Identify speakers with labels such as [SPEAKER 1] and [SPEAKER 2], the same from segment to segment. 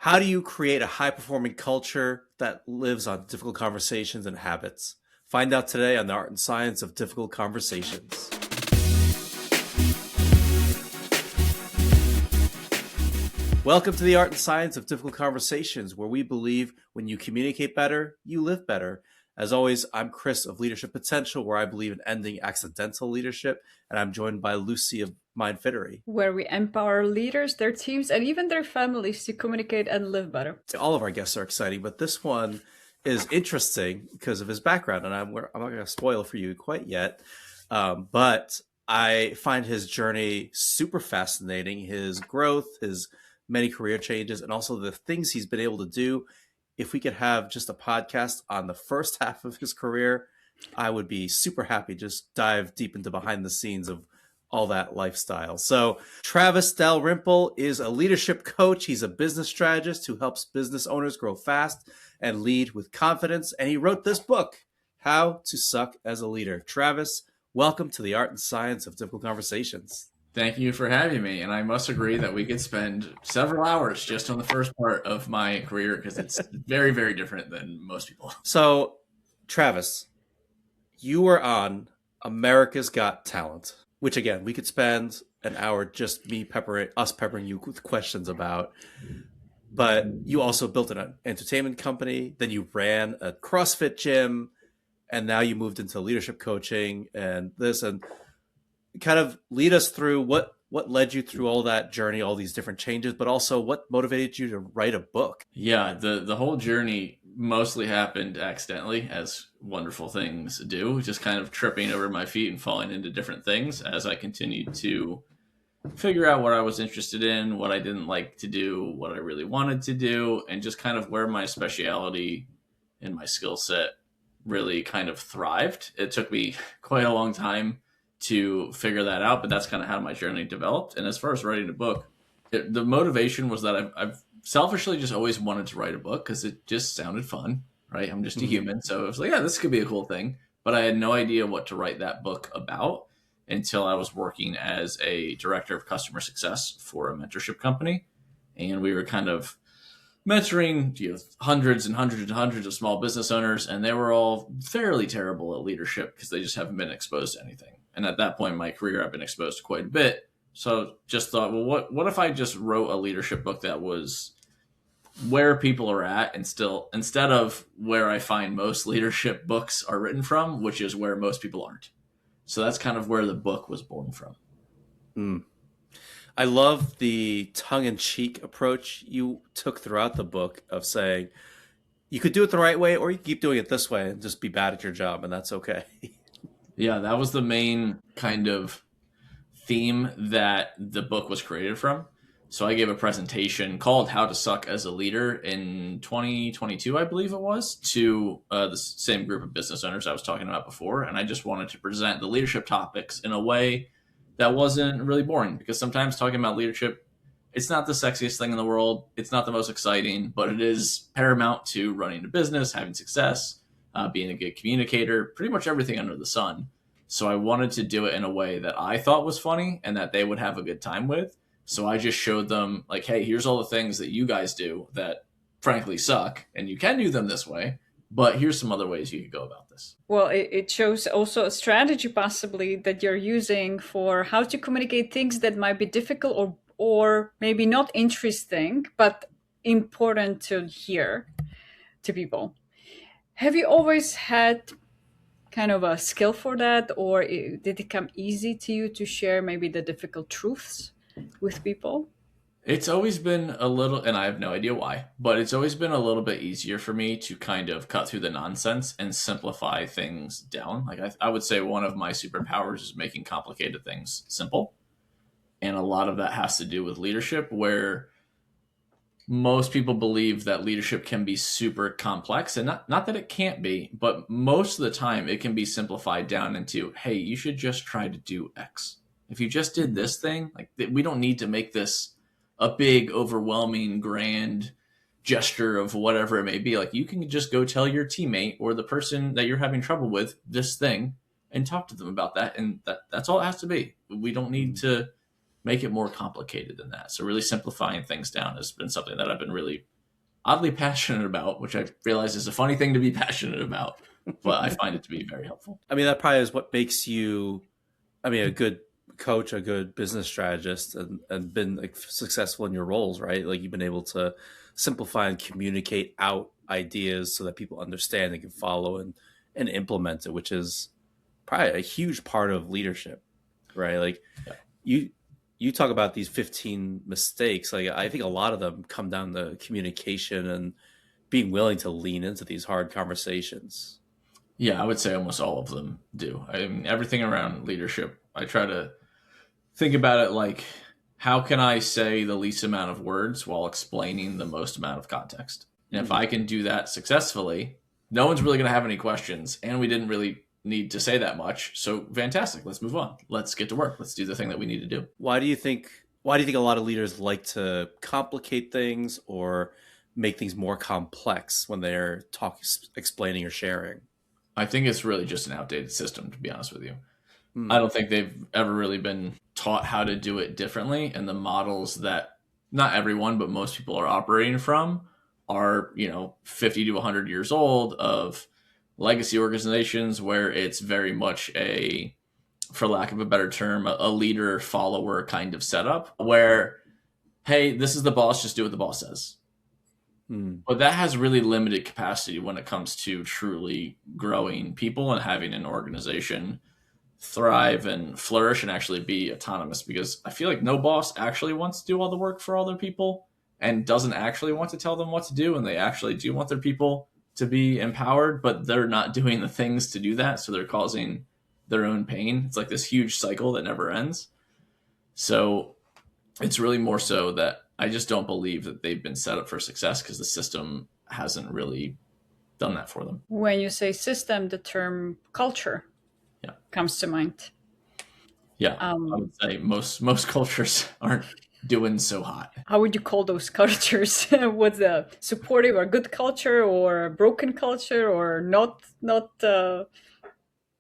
[SPEAKER 1] How do you create a high-performing culture that lives on difficult conversations and habits? Find out today on the art and science of difficult conversations. Welcome to the art and science of difficult conversations, where we believe when you communicate better, you live better. As always, I'm Chris of Leadership Potential, where I believe in ending accidental leadership, and I'm joined by Lucie of Mindfittery,
[SPEAKER 2] where we empower leaders, their teams, and even their families to communicate and live better.
[SPEAKER 1] All of our guests are exciting, but this one is interesting because of his background, and I'm not going to spoil for you quite yet, but I find his journey super fascinating, his growth, his many career changes, and also the things he's been able to do. If we could have just a podcast on the first half of his career, I would be super happy. Just dive deep into behind the scenes of all that lifestyle. So Travis Dalrymple is a leadership coach. He's a business strategist who helps business owners grow fast and lead with confidence. And he wrote this book, How to Suck as a Leader. Travis, welcome to the art and science of difficult conversations.
[SPEAKER 3] Thank you for having me. And I must agree that we could spend several hours just on the first part of my career because it's very, very different than most people.
[SPEAKER 1] So, Travis, you were on America's Got Talent, which again, we could spend an hour just peppering you with questions about. But you also built an entertainment company, then you ran a CrossFit gym, and now you moved into leadership coaching and this, and kind of lead us through what led you through all that journey, all these different changes, but also what motivated you to write a book.
[SPEAKER 3] Yeah, the whole journey mostly happened accidentally, as wonderful things do, just kind of tripping over my feet and falling into different things as I continued to figure out what I was interested in, what I didn't like to do, what I really wanted to do, and just kind of where my speciality and my skill set really kind of thrived. It took me quite a long time to figure that out, but that's kind of how my journey developed. And as far as writing a book, the motivation was that I've selfishly just always wanted to write a book because it just sounded fun, right? I'm just a human. So I was like, yeah, this could be a cool thing. But I had no idea what to write that book about until I was working as a director of customer success for a mentorship company. And we were kind of mentoring hundreds and hundreds and hundreds of small business owners, and they were all fairly terrible at leadership because they just haven't been exposed to anything. And at that point in my career, I've been exposed to quite a bit. So just thought, well, what if I just wrote a leadership book that was where people are at, and still, instead of where I find most leadership books are written from, which is where most people aren't. So that's kind of where the book was born from.
[SPEAKER 1] I love the tongue-in-cheek approach you took throughout the book of saying you could do it the right way or you keep doing it this way and just be bad at your job, and that's okay.
[SPEAKER 3] Yeah, that was the main kind of theme that the book was created from. So I gave a presentation called How to Suck as a Leader in 2022, I believe it was, to the same group of business owners I was talking about before. And I just wanted to present the leadership topics in a way that wasn't really boring, because sometimes talking about leadership, it's not the sexiest thing in the world. It's not the most exciting, but it is paramount to running a business, having success, being a good communicator, pretty much everything under the sun. So I wanted to do it in a way that I thought was funny and that they would have a good time with. So I just showed them like, hey, here's all the things that you guys do that frankly suck, and you can do them this way, but here's some other ways you could go about this.
[SPEAKER 2] Well, it shows also a strategy possibly that you're using for how to communicate things that might be difficult or maybe not interesting, but important to hear to people. Have you always had kind of a skill for that, or did it come easy to you to share maybe the difficult truths with people?
[SPEAKER 3] It's always been a little, and I have no idea why, but it's always been a little bit easier for me to kind of cut through the nonsense and simplify things down. Like I would say one of my superpowers is making complicated things simple. And a lot of that has to do with leadership, where most people believe that leadership can be super complex, and not that it can't be, but most of the time it can be simplified down into, hey, you should just try to do X. If you just did this thing, like we don't need to make this a big, overwhelming, grand gesture of whatever it may be. Like you can just go tell your teammate or the person that you're having trouble with this thing and talk to them about that. And that's all it has to be. We don't need to make it more complicated than that. So really simplifying things down has been something that I've been really oddly passionate about, which I realize is a funny thing to be passionate about, but I find it to be very helpful.
[SPEAKER 1] I mean, that probably is what makes you, I mean, a good coach, a good business strategist, and been like successful in your roles, right? Like you've been able to simplify and communicate out ideas so that people understand and can follow and implement it, which is probably a huge part of leadership, right? Like
[SPEAKER 3] Yeah.
[SPEAKER 1] you you talk about these 15 mistakes. Like I think a lot of them come down to communication and being willing to lean into these hard conversations.
[SPEAKER 3] Yeah, I would say almost all of them do. I mean, everything around leadership, I try to think about it like, how can I say the least amount of words while explaining the most amount of context? And if I can do that successfully, no one's really going to have any questions. And we didn't really need to say that much. So fantastic. Let's move on. Let's get to work. Let's do the thing that we need to do.
[SPEAKER 1] Why do you think a lot of leaders like to complicate things or make things more complex when they're talking, explaining, or sharing?
[SPEAKER 3] I think it's really just an outdated system, to be honest with you.
[SPEAKER 1] Hmm.
[SPEAKER 3] I don't think they've ever really been taught how to do it differently. And the models that not everyone, but most people are operating from are, 50 to 100 years old of legacy organizations where it's very much for lack of a better term, a leader follower kind of setup where, hey, this is the boss, just do what the boss says.
[SPEAKER 1] Hmm.
[SPEAKER 3] But that has really limited capacity when it comes to truly growing people and having an organization thrive and flourish and actually be autonomous, because I feel like no boss actually wants to do all the work for all their people and doesn't actually want to tell them what to do, and they actually do want their people to be empowered, but they're not doing the things to do that, so they're causing their own pain. It's like this huge cycle that never ends. So it's really more so that I just don't believe that they've been set up for success because the system hasn't really done that for them.
[SPEAKER 2] When you say system, the term culture
[SPEAKER 3] Yeah.
[SPEAKER 2] comes to mind.
[SPEAKER 3] Yeah, I would say most cultures aren't doing so hot.
[SPEAKER 2] How would you call those cultures? What's a supportive or good culture, or a broken culture, or not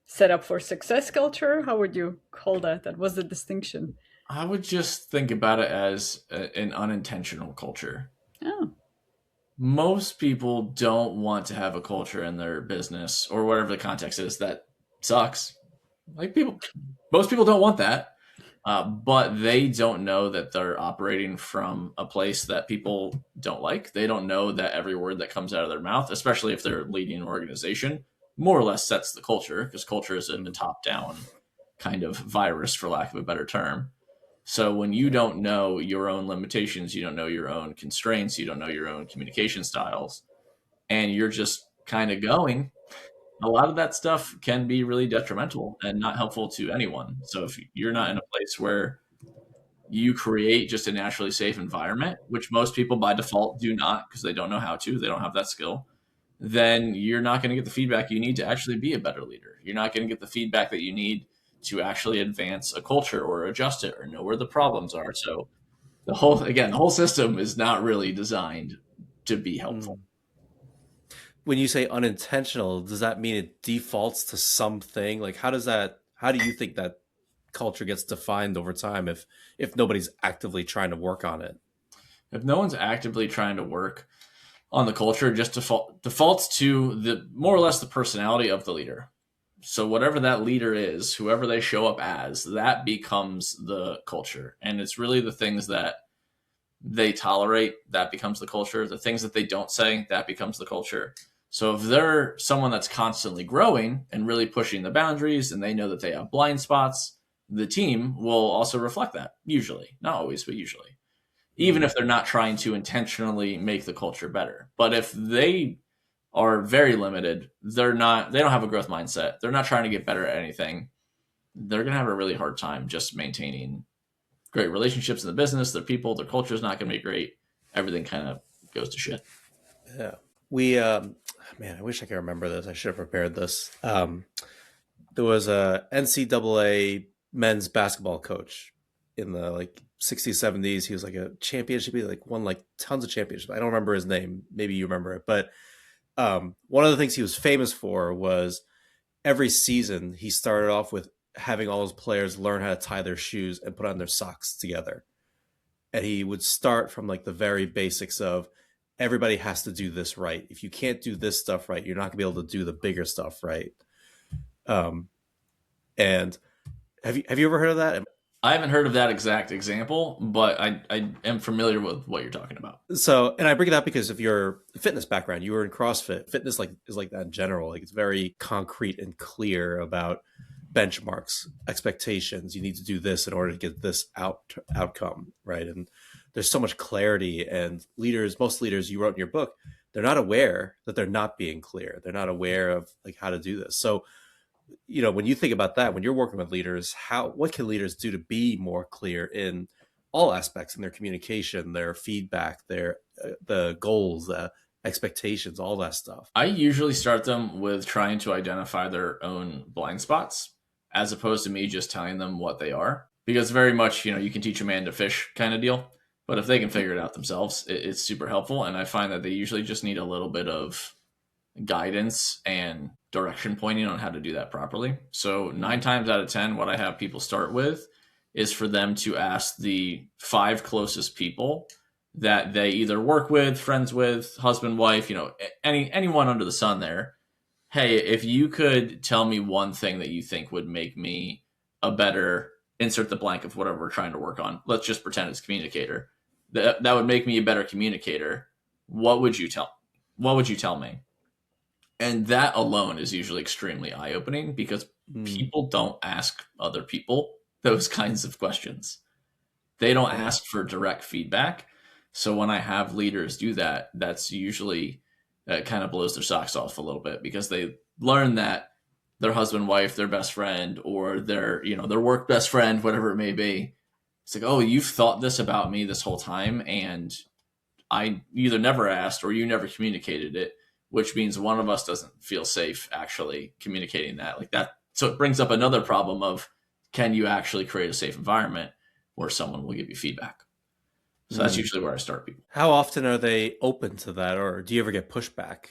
[SPEAKER 2] set up for success culture? How would you call that? That was the distinction.
[SPEAKER 3] I would just think about it as an unintentional culture.
[SPEAKER 2] Oh,
[SPEAKER 3] Most people don't want to have a culture in their business or whatever the context is that sucks. Most people don't want that, but they don't know that they're operating from a place that people don't like. They don't know that every word that comes out of their mouth, especially if they're leading an organization, more or less sets the culture, because culture is a top-down kind of virus, for lack of a better term. So when you don't know your own limitations, you don't know your own constraints, you don't know your own communication styles, and you're just kind of going, a lot of that stuff can be really detrimental and not helpful to anyone. So if you're not in a place where you create just a naturally safe environment, which most people by default do not because they don't know how to, they don't have that skill, then you're not going to get the feedback you need to actually be a better leader. You're not going to get the feedback that you need to actually advance a culture or adjust it or know where the problems are. So the whole system is not really designed to be helpful.
[SPEAKER 1] When you say unintentional, does that mean it defaults to something? Like how do you think that culture gets defined over time if nobody's actively trying to work on it?
[SPEAKER 3] If no one's actively trying to work on the culture, just defaults to the more or less the personality of the leader. So whatever that leader is, whoever they show up as, that becomes the culture. And it's really the things that they tolerate that becomes the culture. The things that they don't say, that becomes the culture. So if they're someone that's constantly growing and really pushing the boundaries and they know that they have blind spots, the team will also reflect that, usually. Not always, but usually. Even if they're not trying to intentionally make the culture better. But if they are very limited, they don't have a growth mindset, they're not trying to get better at anything, they're going to have a really hard time just maintaining great relationships in the business. Their people, their culture is not going to be great. Everything kind of goes to shit.
[SPEAKER 1] Yeah. We man, I wish I could remember this. I should have prepared this. There was a NCAA men's basketball coach in the 60s, 70s. He was like a championship, he won tons of championships. I don't remember his name. Maybe you remember it. But one of the things he was famous for was every season he started off with having all his players learn how to tie their shoes and put on their socks together. And he would start from the very basics of everybody has to do this right. If you can't do this stuff right, you're not going to be able to do the bigger stuff right. And have you ever heard of that?
[SPEAKER 3] I haven't heard of that exact example, but I am familiar with what you're talking about.
[SPEAKER 1] So, and I bring it up because of your fitness background. You were in CrossFit. Fitness is like that in general. Like it's very concrete and clear about benchmarks, expectations. You need to do this in order to get this outcome, right? And there's so much clarity. And most leaders you wrote in your book, they're not aware that they're not being clear. They're not aware of like how to do this. So, when you think about that, when you're working with leaders, what can leaders do to be more clear in all aspects in their communication, their feedback, the goals, the expectations, all that stuff?
[SPEAKER 3] I usually start them with trying to identify their own blind spots, as opposed to me just telling them what they are. Because very much, you can teach a man to fish kind of deal. But if they can figure it out themselves, it's super helpful. And I find that they usually just need a little bit of guidance and direction pointing on how to do that properly. So 9 times out of 10, what I have people start with is for them to ask the 5 closest people that they either work with, friends with, husband, wife, anyone under the sun there. Hey, if you could tell me one thing that you think would make me a better, insert the blank of whatever we're trying to work on. Let's just pretend it's communicator. That would make me a better communicator. What would you tell me? And that alone is usually extremely eye-opening because people don't ask other people those kinds of questions. They don't ask for direct feedback. So when I have leaders do that, that's usually kind of blows their socks off a little bit because they learn that their husband, wife, their best friend, or their work best friend, whatever it may be. It's like, oh, you've thought this about me this whole time, and I either never asked or you never communicated it, which means one of us doesn't feel safe actually communicating that like that. So it brings up another problem of, can you actually create a safe environment where someone will give you feedback? So that's usually where I start people.
[SPEAKER 1] How often are they open to that, or do you ever get pushback?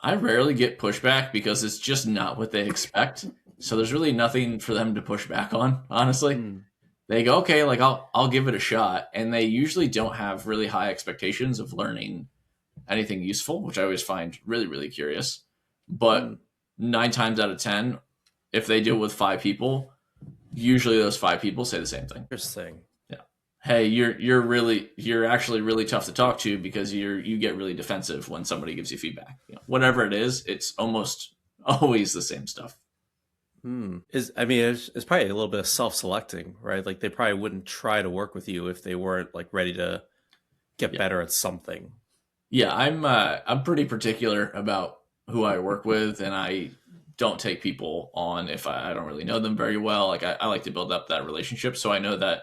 [SPEAKER 3] I rarely get pushback because it's just not what they expect. So there's really nothing for them to push back on, honestly. They go, okay, like I'll give it a shot. And they usually don't have really high expectations of learning anything useful, which I always find really, really curious. But 9 times out of 10, if they do it with 5 people, usually those 5 people say the same thing.
[SPEAKER 1] Interesting.
[SPEAKER 3] Yeah. Hey, you're actually really tough to talk to because you get really defensive when somebody gives you feedback. Whatever it is, it's almost always the same stuff.
[SPEAKER 1] It's probably a little bit of self-selecting, right? Like they probably wouldn't try to work with you if they weren't like ready to get better at something.
[SPEAKER 3] Yeah, I'm pretty particular about who I work with, and I don't take people on if I don't really know them very well. Like I like to build up that relationship, so I know that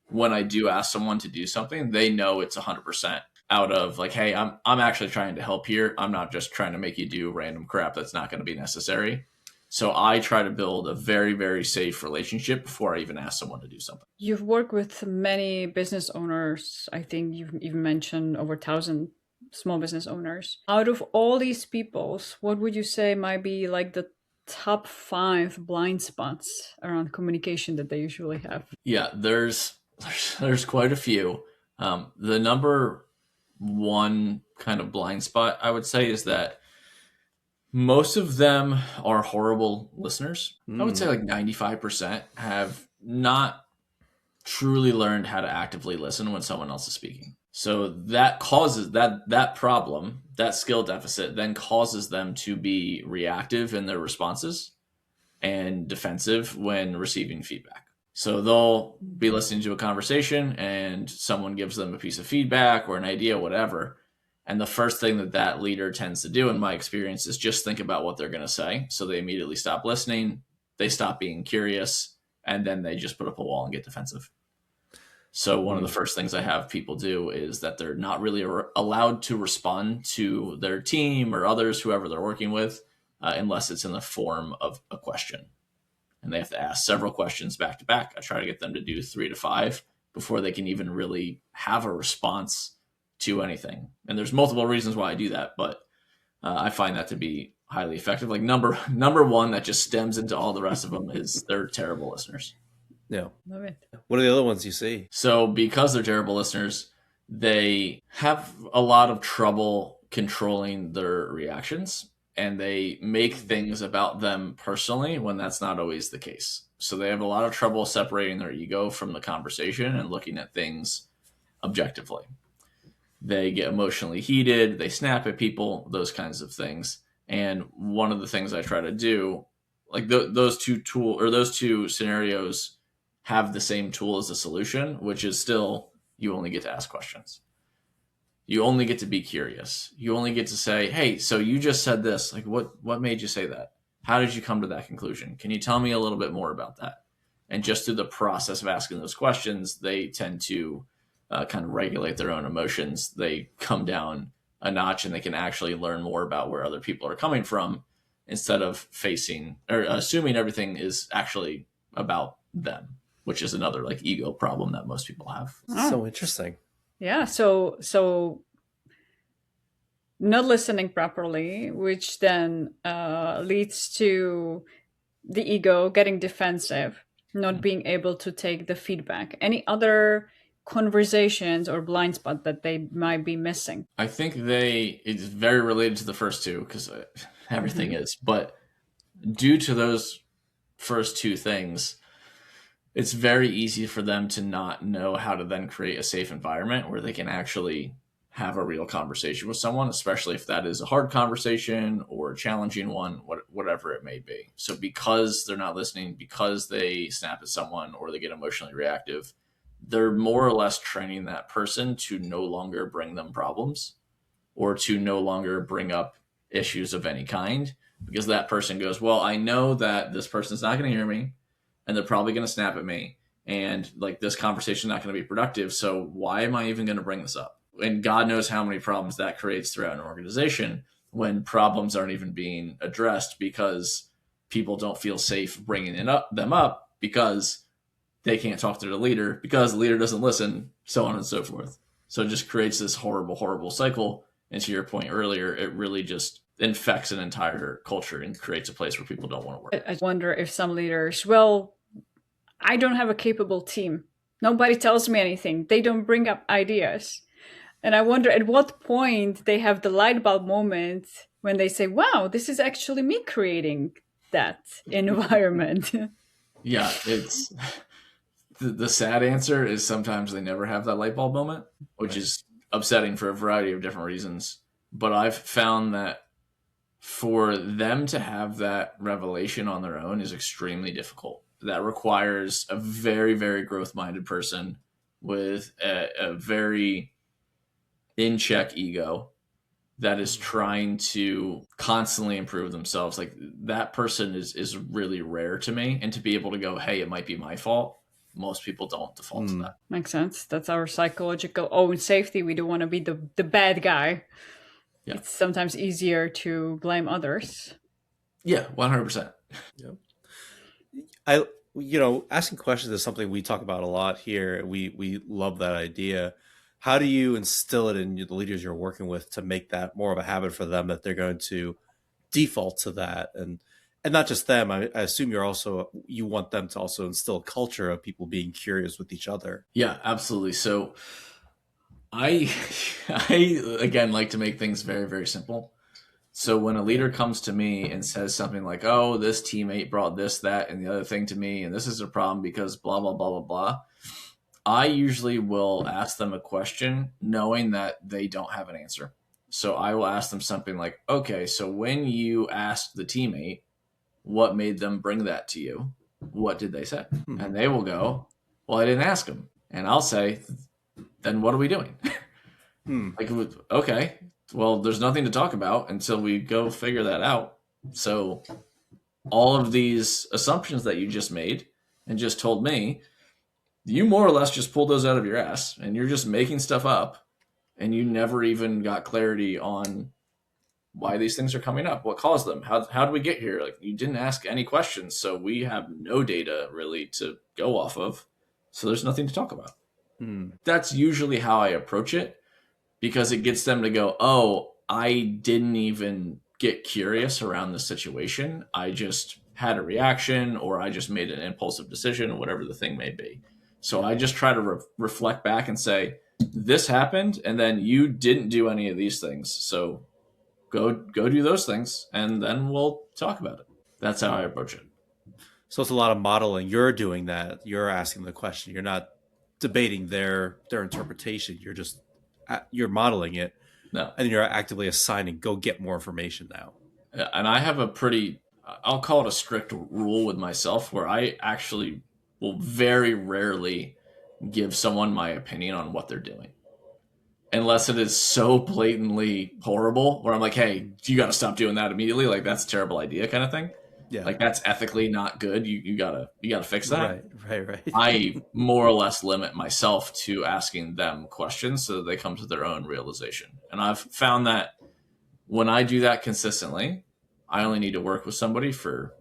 [SPEAKER 3] when I do ask someone to do something, they know it's 100% out of like, hey, I'm actually trying to help here. I'm not just trying to make you do random crap that's not going to be necessary. So I try to build a very, very safe relationship before I even ask someone to do something.
[SPEAKER 2] You've worked with many business owners. I think you've even mentioned over 1,000 small business owners. Out of all these peoples, what would you say might be like the top 5 blind spots around communication that they usually have?
[SPEAKER 3] Yeah, there's quite a few. The number one kind of blind spot I would say is that most of them are horrible listeners. I would say like 95% have not truly learned how to actively listen when someone else is speaking. So that causes that problem, that skill deficit then causes them to be reactive in their responses and defensive when receiving feedback. So they'll be listening to a conversation and someone gives them a piece of feedback or an idea, whatever. And the first thing that leader tends to do, in my experience, is just think about what they're going to say. So they immediately stop listening, they stop being curious, and then they just put up a wall and get defensive. So one of the first things I have people do is that they're not really allowed to respond to their team or others, whoever they're working with, unless it's in the form of a question. And they have to ask several questions back to back. I try to get them to do 3 to 5 before they can even really have a response to anything. And there's multiple reasons why I do that, but I find that to be highly effective. Like number one that just stems into all the rest of them is they're terrible listeners.
[SPEAKER 1] Yeah.
[SPEAKER 2] Love it.
[SPEAKER 1] What are the other ones you see?
[SPEAKER 3] So because they're terrible listeners, they have a lot of trouble controlling their reactions, and they make things about them personally when that's not always the case. So they have a lot of trouble separating their ego from the conversation and looking at things objectively. They get emotionally heated, they snap at people, those kinds of things. And one of the things I try to do, like those two scenarios have the same tool as the solution, which is still you only get to ask questions. You only get to be curious. You only get to say, "Hey, so you just said this. Like, what made you say that? How did you come to that conclusion? Can you tell me a little bit more about that?" And just through the process of asking those questions, they tend to kind of regulate their own emotions. They come down a notch, and they can actually learn more about where other people are coming from instead of facing or assuming everything is actually about them, which is another like ego problem that most people have.
[SPEAKER 1] So interesting.
[SPEAKER 2] Yeah. So not listening properly, which then leads to the ego getting defensive, not being able to take the feedback. Any other conversations or blind spot that they might be missing?
[SPEAKER 3] I think it's very related to the first two because everything is, but due to those first two things, it's very easy for them to not know how to then create a safe environment where they can actually have a real conversation with someone, especially if that is a hard conversation or a challenging one, whatever it may be. So because they're not listening, because they snap at someone or they get emotionally reactive, they're more or less training that person to no longer bring them problems or to no longer bring up issues of any kind, because that person goes, well, I know that this person's not going to hear me and they're probably going to snap at me. And like this conversation is not going to be productive. So why am I even going to bring this up? And God knows how many problems that creates throughout an organization when problems aren't even being addressed because people don't feel safe bringing them up because they can't talk to the leader because the leader doesn't listen, so on and so forth. So it just creates this horrible, horrible cycle. And to your point earlier, it really just infects an entire culture and creates a place where people don't want to work.
[SPEAKER 2] I wonder if some leaders, well, I don't have a capable team. Nobody tells me anything. They don't bring up ideas. And I wonder at what point they have the light bulb moment when they say, wow, this is actually me creating that environment.
[SPEAKER 3] Yeah, it's the sad answer is sometimes they never have that light bulb moment, which is upsetting for a variety of different reasons. But I've found that for them to have that revelation on their own is extremely difficult. That requires a very, very growth-minded person with a very in-check ego that is trying to constantly improve themselves. Like that person is really rare to me. And to be able to go, hey, it might be my fault. Most people don't default to that.
[SPEAKER 2] Makes sense. That's our psychological own safety. We don't want to be the bad guy. Yeah. It's sometimes easier to blame others.
[SPEAKER 3] Yeah, 100%.
[SPEAKER 1] Yeah. Asking questions is something we talk about a lot here. We love that idea. How do you instill it in the leaders you're working with to make that more of a habit for them that they're going to default to that? And not just them, I assume you want them to also instill a culture of people being curious with each other.
[SPEAKER 3] Yeah, absolutely. So I again like to make things very, very simple. So when a leader comes to me and says something like, oh, this teammate brought this, that, and the other thing to me, and this is a problem because blah, blah, blah, blah, blah, I usually will ask them a question knowing that they don't have an answer. So I will ask them something like, okay, so when you asked the teammate what made them bring that to you, what did they say? And they will go, well, I didn't ask them. And I'll say, then what are we doing? Like, okay, well, there's nothing to talk about until we go figure that out. So all of these assumptions that you just made and just told me, you more or less just pulled those out of your ass and you're just making stuff up and you never even got clarity on why these things are coming up, what caused them, how do we get here? Like you didn't ask any questions. So we have no data really to go off of. So there's nothing to talk about. That's usually how I approach it because it gets them to go, oh, I didn't even get curious around the situation. I just had a reaction or I just made an impulsive decision, whatever the thing may be. So I just try to reflect back and say, this happened, and then you didn't do any of these things. So go do those things, and then we'll talk about it. That's how I approach it.
[SPEAKER 1] So it's a lot of modeling. You're doing that. You're asking the question. You're not debating their interpretation. You're modeling it,
[SPEAKER 3] No.
[SPEAKER 1] and you're actively assigning. Go get more information now.
[SPEAKER 3] And I have a pretty, I'll call it a strict rule with myself where I actually will very rarely give someone my opinion on what they're doing. Unless it is so blatantly horrible where I'm like, hey, you got to stop doing that immediately. Like, that's a terrible idea kind of thing.
[SPEAKER 1] Yeah.
[SPEAKER 3] Like, that's ethically not good. You gotta fix that.
[SPEAKER 1] Right.
[SPEAKER 3] I more or less limit myself to asking them questions so that they come to their own realization. And I've found that when I do that consistently, I only need to work with somebody for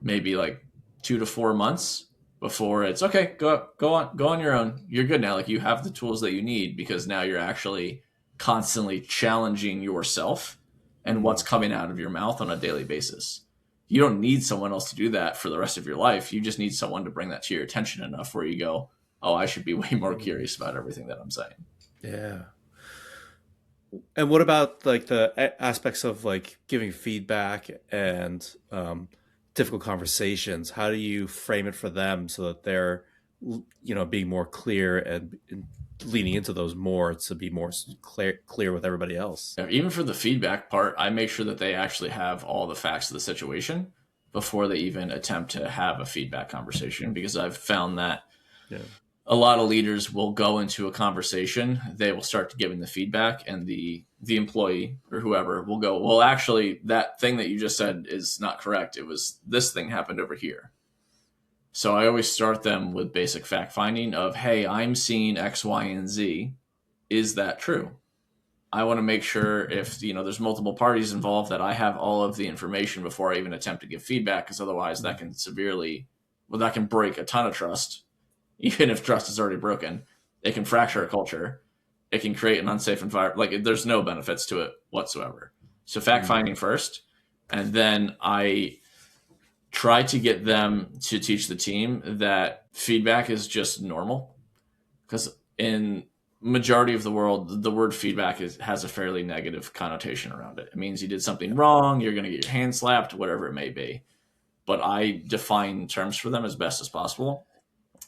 [SPEAKER 3] maybe like 2 to 4 months before it's okay. Go on your own. You're good now. Like, you have the tools that you need, because now you're actually constantly challenging yourself and what's coming out of your mouth on a daily basis. You don't need someone else to do that for the rest of your life. You just need someone to bring that to your attention enough where you go, oh, I should be way more curious about everything that I'm saying.
[SPEAKER 1] Yeah. And what about like the aspects of like giving feedback and difficult conversations? How do you frame it for them so that they're, being more clear and leaning into those more to be more clear with everybody else?
[SPEAKER 3] Even for the feedback part, I make sure that they actually have all the facts of the situation before they even attempt to have a feedback conversation, because I've found that a lot of leaders will go into a conversation, they will start giving the feedback, and the employee or whoever will go, well, actually, that thing that you just said is not correct. It was this thing happened over here. So I always start them with basic fact finding of, hey, I'm seeing X, Y, and Z. Is that true? I want to make sure if, there's multiple parties involved, that I have all of the information before I even attempt to give feedback, because otherwise that can break a ton of trust. Even if trust is already broken, it can fracture a culture. It can create an unsafe environment. Like, there's no benefits to it whatsoever. So fact finding first, and then I try to get them to teach the team that feedback is just normal, because in majority of the world, the word feedback has a fairly negative connotation around it. It means you did something wrong, you're going to get your hand slapped, whatever it may be. But I define terms for them as best as possible.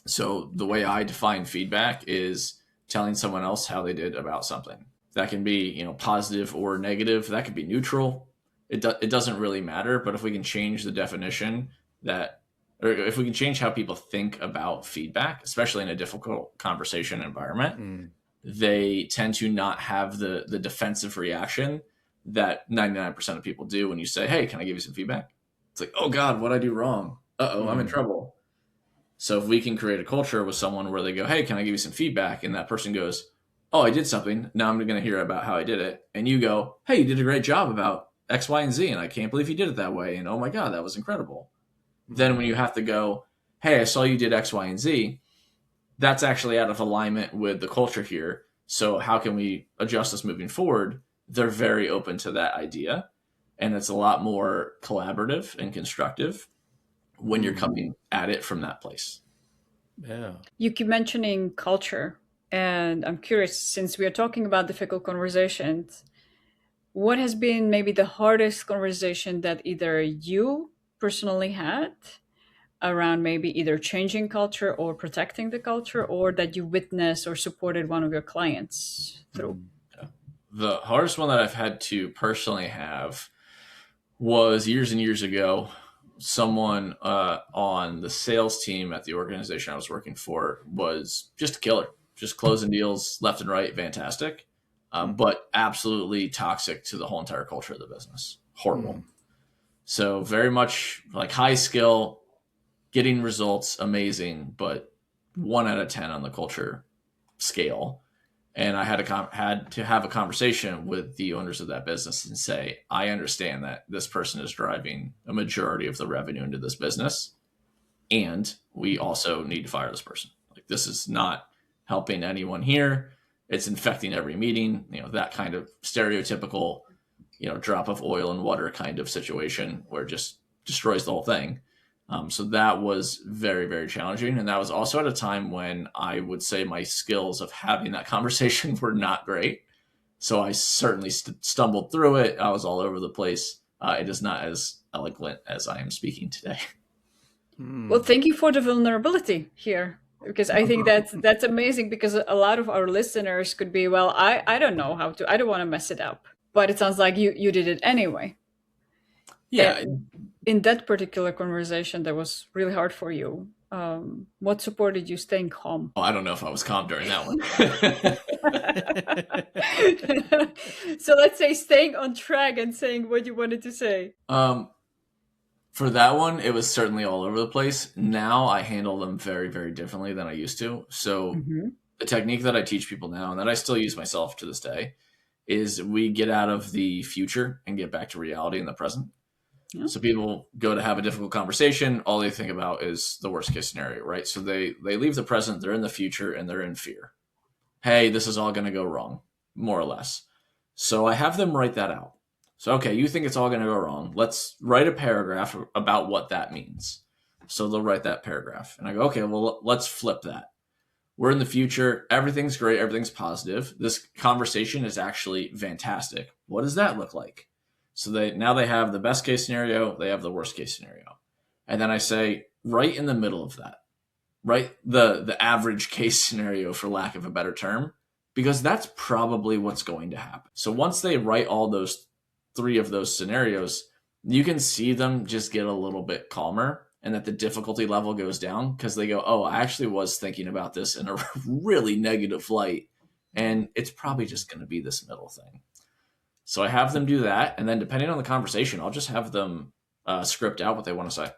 [SPEAKER 3] So the way I define feedback is telling someone else how they did about something. That can be, positive or negative. That could be neutral. It doesn't really matter. But if we can change the definition or if we can change how people think about feedback, especially in a difficult conversation environment, they tend to not have the defensive reaction that 99% of people do when you say, hey, can I give you some feedback? It's like, oh God, what'd I do wrong? Uh-oh, I'm in trouble. So if we can create a culture with someone where they go, hey, can I give you some feedback? And that person goes, oh, I did something. Now I'm going to hear about how I did it. And you go, hey, you did a great job about X, Y, and Z. And I can't believe you did it that way. And oh my God, that was incredible. Then when you have to go, hey, I saw you did X, Y, and Z, that's actually out of alignment with the culture here. So how can we adjust this moving forward? They're very open to that idea. And it's a lot more collaborative and constructive when you're coming at it from that place.
[SPEAKER 1] Yeah.
[SPEAKER 2] You keep mentioning culture, and I'm curious, since we are talking about difficult conversations, what has been maybe the hardest conversation that either you personally had around maybe either changing culture or protecting the culture, or that you witnessed or supported one of your clients through?
[SPEAKER 3] The hardest one that I've had to personally have was years and years ago. Someone on the sales team at the organization I was working for was just a killer, just closing deals left and right, fantastic, but absolutely toxic to the whole entire culture of the business. Horrible. So very much like high skill, getting results, amazing, but 1 out of 10 on the culture scale. And I had to have a conversation with the owners of that business and say, I understand that this person is driving a majority of the revenue into this business, and we also need to fire this person. Like, this is not helping anyone here. It's infecting every meeting, that kind of stereotypical, drop of oil and water kind of situation where it just destroys the whole thing. So that was very, very challenging. And that was also at a time when I would say my skills of having that conversation were not great. So I certainly stumbled through it. I was all over the place. It is not as eloquent as I am speaking today.
[SPEAKER 2] Well, thank you for the vulnerability here, because I think that's amazing, because a lot of our listeners could be, well, I don't know how to, I don't want to mess it up. But it sounds like you did it anyway.
[SPEAKER 3] Yeah.
[SPEAKER 2] And in that particular conversation that was really hard for you, what supported you staying calm?
[SPEAKER 3] I don't know if I was calm during that
[SPEAKER 2] one. So let's say staying on track and saying what you wanted to say.
[SPEAKER 3] For that one, it was certainly all over the place. Now I handle them very, very differently than I used to. So the technique that I teach people now, and that I still use myself to this day, is we get out of the future and get back to reality in the present. Yeah. So people go to have a difficult conversation. All they think about is the worst case scenario, right? So they leave the present, they're in the future, and they're in fear. Hey, this is all going to go wrong, more or less. So I have them write that out. So, okay, you think it's all going to go wrong. Let's write a paragraph about what that means. So they'll write that paragraph. And I go, okay, well, let's flip that. We're in the future. Everything's great. Everything's positive. This conversation is actually fantastic. What does that look like? So now they have the best case scenario. They have the worst case scenario. And then I say, right in the middle of that, right? The average case scenario, for lack of a better term, because that's probably what's going to happen. So once they write all those 3 of those scenarios, you can see them just get a little bit calmer, and that the difficulty level goes down, because they go, oh, I actually was thinking about this in a really negative light, and it's probably just going to be this middle thing. So I have them do that, and then depending on the conversation, I'll just have them script out what they want to say.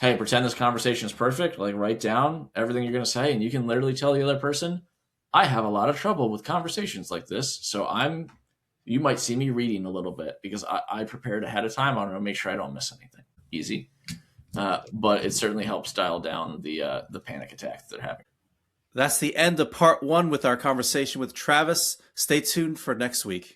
[SPEAKER 3] Hey, pretend this conversation is perfect. Like, write down everything you're going to say, and you can literally tell the other person, I have a lot of trouble with conversations like this, so you might see me reading a little bit, because I prepared ahead of time. I want to make sure I don't miss anything. Easy. But it certainly helps dial down the panic attack that they're having.
[SPEAKER 1] That's the end of part 1 with our conversation with Travis. Stay tuned for next week.